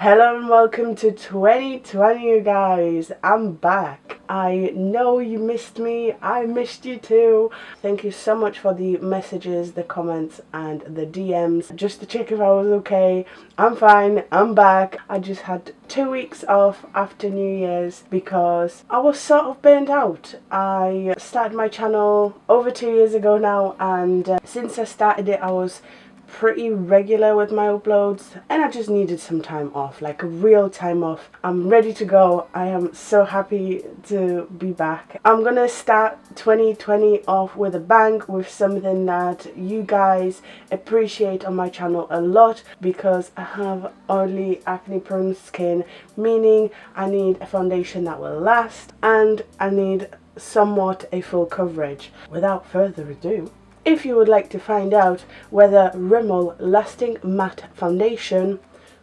Hello and welcome to 2020, you guys. I'm back. I know you missed me. I missed you too. Thank you so much for the messages, the comments and the DMs just to check if I was okay. I'm fine. I'm back. I just had 2 weeks off after New Year's because I was sort of burnt out. I started my channel over 2 years ago now, and since I started it I was pretty regular with my uploads and I just needed some time off, like a real time off. I'm ready to go. I am so happy to be back. I'm gonna start 2020 off with a bang, with something that you guys appreciate on my channel a lot, because I have oily acne prone skin, meaning I need a foundation that will last and I need somewhat a full coverage. Without further ado, if you would like to find out whether Rimmel Lasting Matte Foundation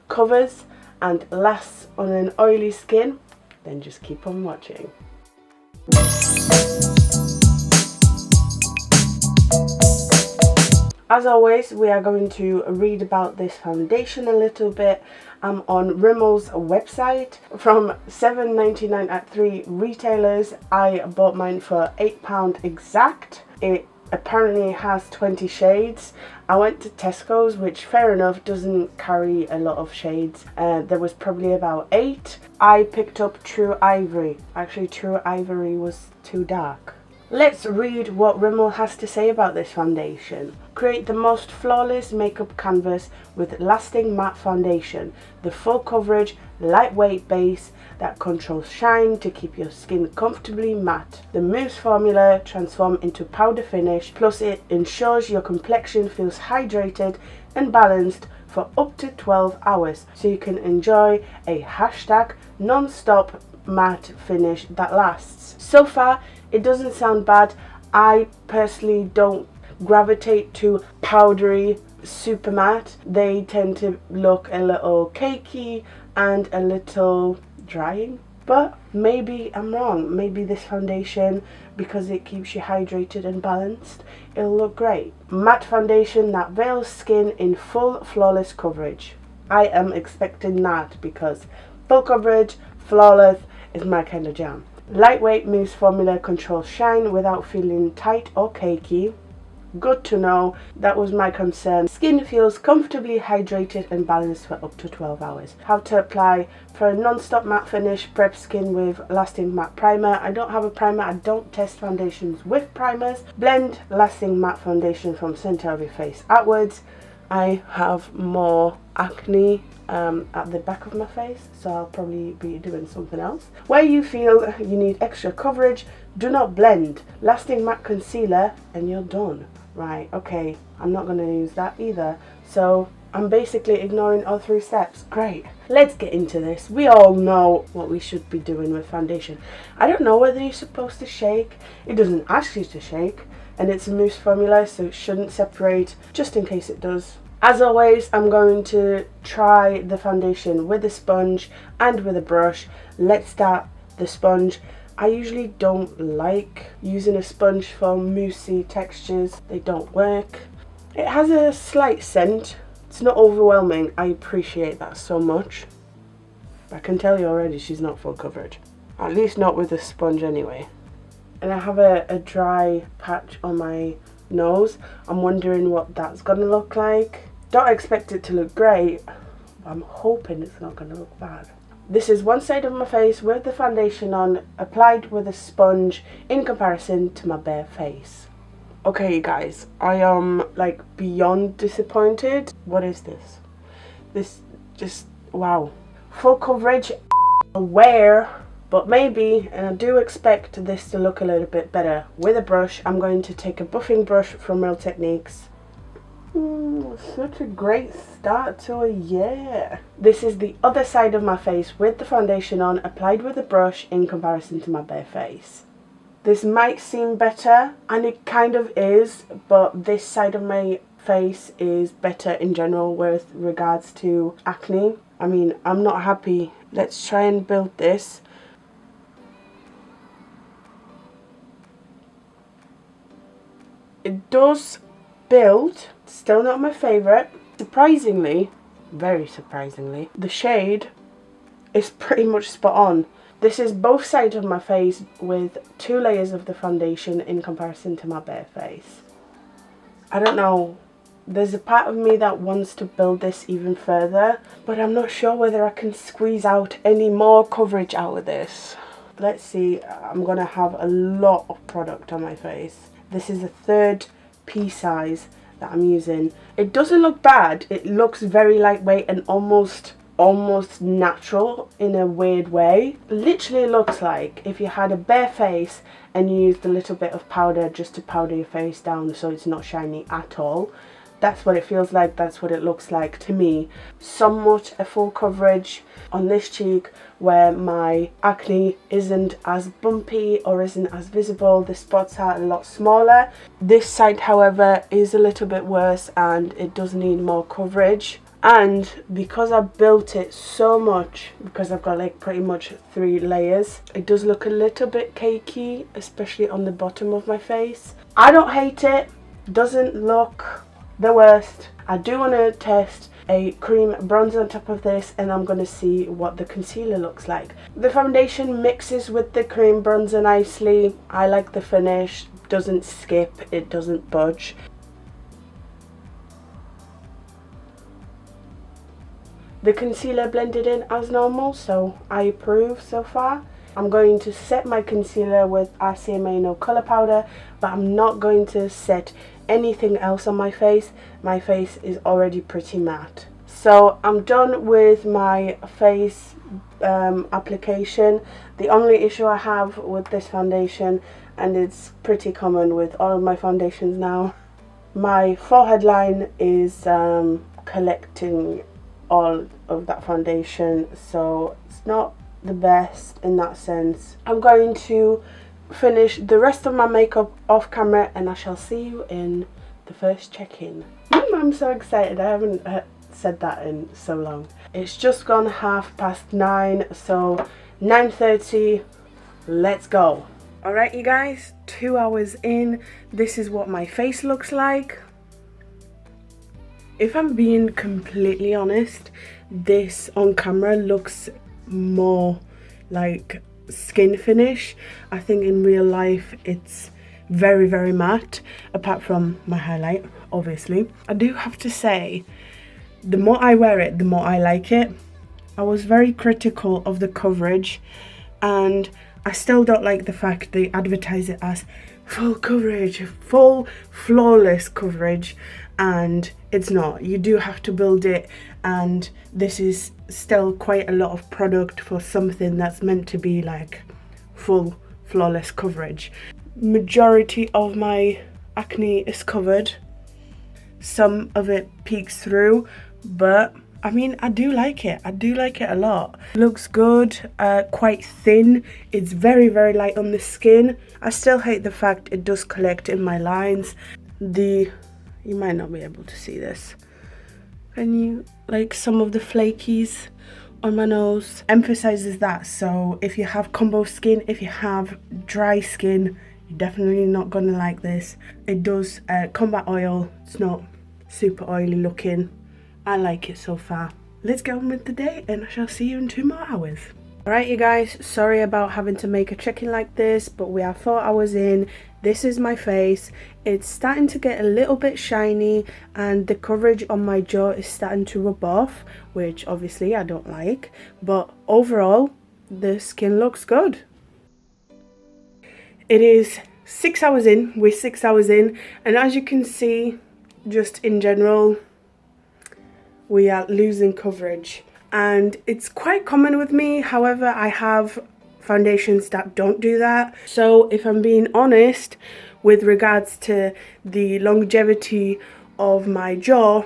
covers and lasts on an oily skin, then just keep on watching. As always, we are going to read about this foundation a little bit. I'm on Rimmel's website from $7.99 at 3 retailers. I bought mine for £8 exact. It apparently has 20 shades. I went to Tesco's, which fair enough doesn't carry a lot of shades. There was probably about 8. I picked up True Ivory. Actually, True Ivory was too dark. Let's read what Rimmel has to say about this foundation. Create the most flawless makeup canvas with lasting matte foundation. The full coverage, lightweight base that controls shine to keep your skin comfortably matte. The mousse formula transforms into powder finish, plus it ensures your complexion feels hydrated and balanced for up to 12 hours, so you can enjoy a hashtag non-stop matte finish that lasts. So far, it doesn't sound bad. I personally don't gravitate to powdery super matte. They tend to look a little cakey and a little drying. But maybe I'm wrong. Maybe this foundation, because it keeps you hydrated and balanced, it'll look great. Matte foundation that veils skin in full flawless coverage. I am expecting that, because full coverage, flawless is my kind of jam. Lightweight mousse formula controls shine without feeling tight or cakey. Good to know. That was my concern. Skin feels comfortably hydrated and balanced for up to 12 hours. How to apply. For a non-stop matte finish, prep skin with lasting matte primer. I don't have a primer. I don't test foundations with primers. Blend lasting matte foundation from center of your face outwards. I have more acne at the back of my face, so I'll probably be doing something else. Where you feel you need extra coverage, do not blend. Lasting matte concealer and you're done. Right, okay, I'm not going to use that either. So I'm basically ignoring all 3 steps. Great. Let's get into this. We all know what we should be doing with foundation. I don't know whether you're supposed to shake. It doesn't ask you to shake. And it's a mousse formula, so it shouldn't separate, just in case it does. As always, I'm going to try the foundation with a sponge and with a brush. Let's start the sponge. I usually don't like using a sponge for moussey textures. They don't work. It has a slight scent. It's not overwhelming. I appreciate that so much. I can tell you already she's not full coverage. At least not with a sponge anyway. And I have a dry patch on my nose. I'm wondering what that's gonna look like. Don't expect it to look great. I'm hoping it's not gonna look bad. This is one side of my face with the foundation on, applied with a sponge in comparison to my bare face. Okay guys, I am like beyond disappointed. What is this? This just, wow. Full coverage, aware. But maybe, and I do expect this to look a little bit better with a brush. I'm going to take a buffing brush from Real Techniques. Such a great start to a year. This is the other side of my face with the foundation on, applied with a brush in comparison to my bare face. This might seem better, and it kind of is, but this side of my face is better in general with regards to acne. I mean, I'm not happy. Let's try and build this. It does build. Still not my favourite. Surprisingly, very surprisingly. The shade is pretty much spot on. This is both sides of my face with 2 layers of the foundation in comparison to my bare face. I don't know, there's a part of me that wants to build this even further, but I'm not sure whether I can squeeze out any more coverage out of this. Let's see, I'm gonna have a lot of product on my face. This is a 3rd pea size that I'm using. It doesn't look bad, it looks very lightweight and almost natural in a weird way. Literally looks like if you had a bare face and you used a little bit of powder just to powder your face down so it's not shiny at all. That's what it feels like, that's what it looks like to me. Somewhat a full coverage on this cheek where my acne isn't as bumpy or isn't as visible. The spots are a lot smaller. This side, however, is a little bit worse and it does need more coverage. And because I built it so much, because I've got like pretty much 3 layers, it does look a little bit cakey, especially on the bottom of my face. I don't hate it, doesn't look the worst. I do want to test a cream bronzer on top of this, and I'm going to see what the concealer looks like. The foundation mixes with the cream bronzer nicely. I like the finish, doesn't skip, it doesn't budge. The concealer blended in as normal, so I approve so far. I'm going to set my concealer with RCMA No Colour Powder, but I'm not going to set anything else on my face. My face is already pretty matte. So I'm done with my face application. The only issue I have with this foundation, and it's pretty common with all of my foundations now, my forehead line is collecting all of that foundation, so it's not the best in that sense. I'm going to finish the rest of my makeup off camera and I shall see you in the first check-in. I'm so excited, I haven't said that in so long. It's just gone 9:30, so 9:30, let's go. Alright you guys, 2 hours in, this is what my face looks like. If I'm being completely honest, this on camera looks more like skin finish. I think in real life it's very, very matte, apart from my highlight, obviously. I do have to say, the more I wear it, the more I like it. I was very critical of the coverage, and I still don't like the fact they advertise it as full coverage, full flawless coverage, and it's not. You do have to build it, and this is still quite a lot of product for something that's meant to be like full flawless coverage. Majority of my acne is covered, some of it peeks through, but I mean, I do like it a lot. Looks good, quite thin, it's very, very light on the skin. I still hate the fact it does collect in my lines. You might not be able to see this. Can you, like some of the flakies on my nose emphasizes that. So if you have combo skin, if you have dry skin, you're definitely not gonna like this. It does combat oil, it's not super oily looking. I like it so far. Let's get on with the day and I shall see you in 2 more hours. Alright you guys, sorry about having to make a check-in like this, but we are 4 hours in. This is my face. It's starting to get a little bit shiny and the coverage on my jaw is starting to rub off, which obviously I don't like, but overall the skin looks good. It is 6 hours in, we're 6 hours in, and as you can see, just in general, we are losing coverage. And it's quite common with me. However, I have foundations that don't do that. So if I'm being honest with regards to the longevity of my jaw,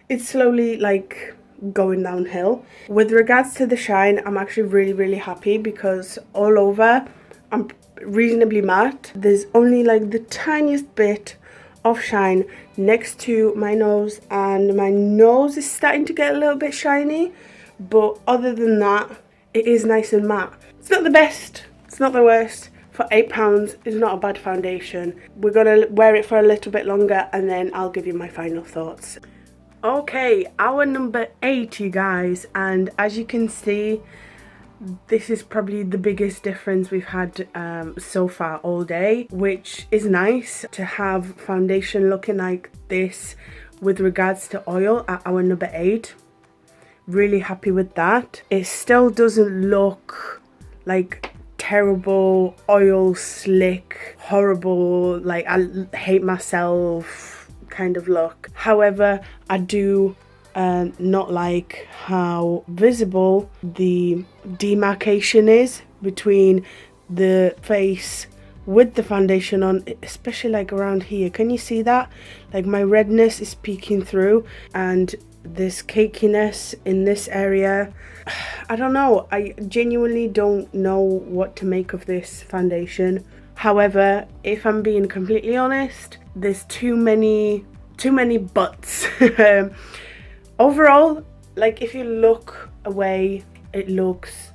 it's slowly like going downhill. With regards to the shine, I'm actually really, really happy because all over I'm reasonably matte. There's only like the tiniest bit of shine next to my nose, and my nose is starting to get a little bit shiny, but other than that it is nice and matte. It's not the best, it's not the worst. For £8 it's not a bad foundation. We're gonna wear it for a little bit longer and then I'll give you my final thoughts. Okay, our number 8, you guys, and as you can see, this is probably the biggest difference we've had so far all day, which is nice to have foundation looking like this with regards to oil at our number 8. Really happy with that. It still doesn't look like terrible oil slick horrible like I hate myself kind of look. However, I do not like how visible the demarcation is between the face with the foundation on, especially like around here. Can you see that? Like my redness is peeking through, and this cakiness in this area. I don't know, I genuinely don't know what to make of this foundation. However, if I'm being completely honest, there's too many buts. Overall, like if you look away, it looks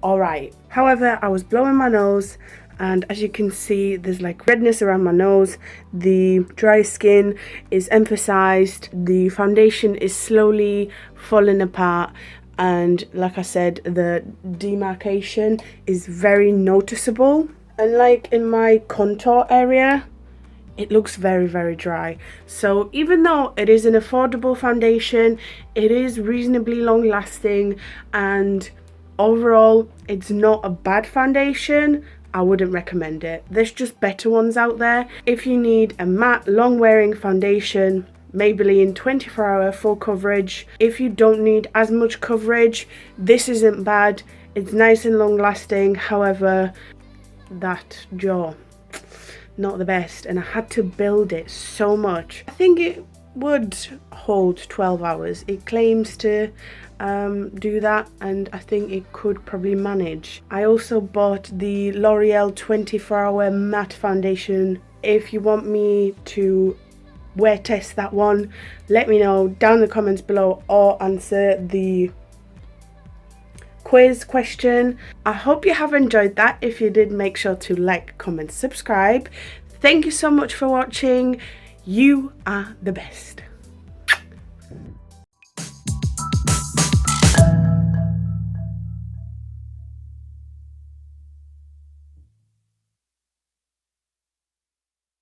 alright. However, I was blowing my nose, and as you can see, there's like redness around my nose. The dry skin is emphasized. The foundation is slowly falling apart, and like I said, the demarcation is very noticeable. And like in my contour area, it looks very, very dry. So even though it is an affordable foundation, it is reasonably long lasting, and overall it's not a bad foundation. I wouldn't recommend it. There's just better ones out there. If you need a matte, long wearing foundation, Maybelline 24-hour full coverage. If you don't need as much coverage, this isn't bad. It's nice and long lasting. However, that jaw, not the best, and I had to build it so much. I think it would hold 12 hours. It claims to do that, and I think it could probably manage. I also bought the L'Oreal 24-hour matte foundation. If you want me to wear test that one, let me know down in the comments below, or answer the quiz question. I hope you have enjoyed that. If you did, make sure to like, comment, subscribe. Thank you so much for watching. You are the best.